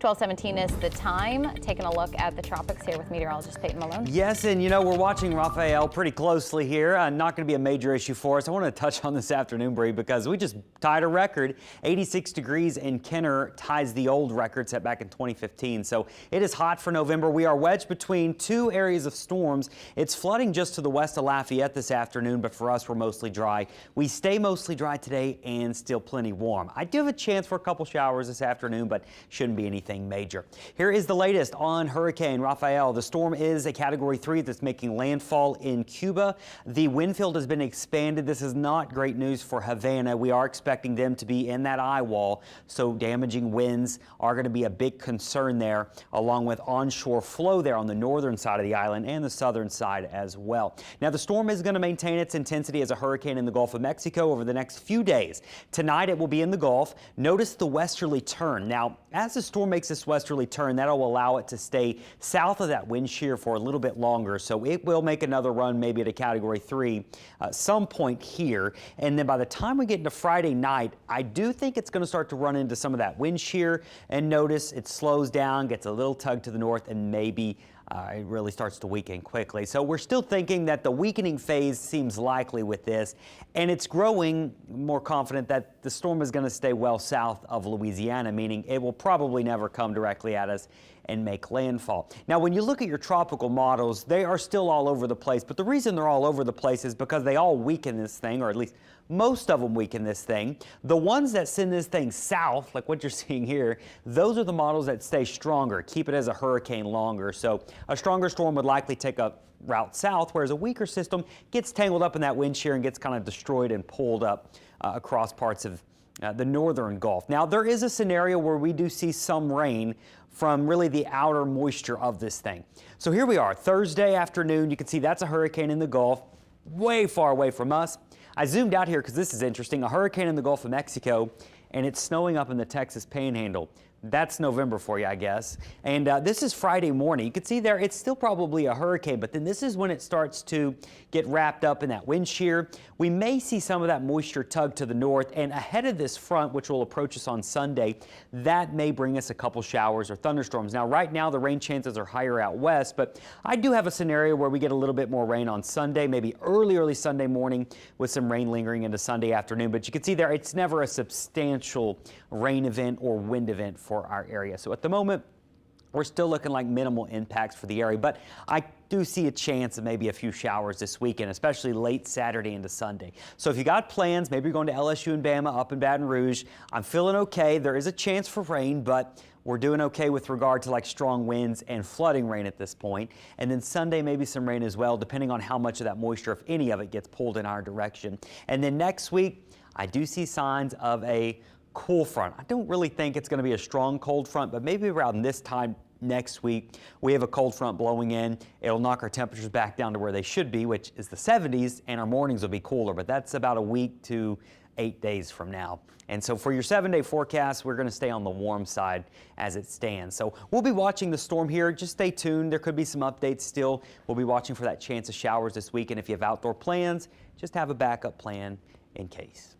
12:17 is the time. Taking a look at the tropics here with meteorologist Payton Malone. Yes, and you know, we're watching Rafael pretty closely here. Not going to be a major issue for us. I want to touch on this afternoon, Bree, because we just tied a record. 86 degrees in Kenner ties the old record set back in 2015. So it is hot for November. We are wedged between two areas of storms. It's flooding just to the west of Lafayette this afternoon, but for us, we're mostly dry. We stay mostly dry today and still plenty warm. I do have a chance for a couple showers this afternoon, but shouldn't be anything major. Here is the latest on Hurricane Rafael. The storm is a Category 3 that's making landfall in Cuba. The wind field has been expanded. This is not great news for Havana. We are expecting them to be in that eye wall, so damaging winds are going to be a big concern there, along with onshore flow there on the northern side of the island and the southern side as well. Now, the storm is going to maintain its intensity as a hurricane in the Gulf of Mexico over the next few days. Tonight, it will be in the Gulf. Notice the westerly turn. Now, as the storm makes this westerly turn, that'll allow it to stay south of that wind shear for a little bit longer. So it will make another run, maybe at a Category 3 some point here. And then by the time we get into Friday night, I do think it's going to start to run into some of that wind shear. And notice it slows down, gets a little tug to the north, and maybe it really starts to weaken quickly. So we're still thinking that the weakening phase seems likely with this, and it's growing more confident that the storm is going to stay well south of Louisiana, meaning it will probably never come directly at us and make landfall. Now, when you look at your tropical models, they are still all over the place, but the reason they're all over the place is because they all weaken this thing, or at least most of them weaken this thing. The ones that send this thing south, like what you're seeing here, those are the models that stay stronger, keep it as a hurricane longer. So a stronger storm would likely take a route south, whereas a weaker system gets tangled up in that wind shear and gets kind of destroyed and pulled up across parts of the northern Gulf. Now, there is a scenario where we do see some rain from really the outer moisture of this thing. So here we are, Thursday afternoon. You can see that's a hurricane in the Gulf, way far away from us. I zoomed out here because this is interesting. A hurricane in the Gulf of Mexico, and it's snowing up in the Texas Panhandle. That's November for you, I guess. And this is Friday morning. You can see there, it's still probably a hurricane, but then this is when it starts to get wrapped up in that wind shear. We may see some of that moisture tug to the north, and ahead of this front, which will approach us on Sunday, that may bring us a couple showers or thunderstorms. Now, right now, the rain chances are higher out west, but I do have a scenario where we get a little bit more rain on Sunday, maybe early Sunday morning with some rain lingering into Sunday afternoon. But you can see there, it's never a substantial rain event or wind event for our area. So at the moment, we're still looking like minimal impacts for the area, but I do see a chance of maybe a few showers this weekend, especially late Saturday into Sunday. So if you got plans, maybe you're going to LSU and Bama up in Baton Rouge, I'm feeling okay. There is a chance for rain, but we're doing okay with regard to like strong winds and flooding rain at this point. And then Sunday, maybe some rain as well, depending on how much of that moisture, if any of it, gets pulled in our direction. And then next week, I do see signs of a cool front. I don't really think it's going to be a strong cold front, but maybe around this time next week, we have a cold front blowing in. It'll knock our temperatures back down to where they should be, which is the 70s, and our mornings will be cooler, but that's about a week to 8 days from now. And so for your 7-day forecast, we're going to stay on the warm side as it stands. So we'll be watching the storm here. Just stay tuned. There could be some updates still. We'll be watching for that chance of showers this week, and if you have outdoor plans, just have a backup plan in case.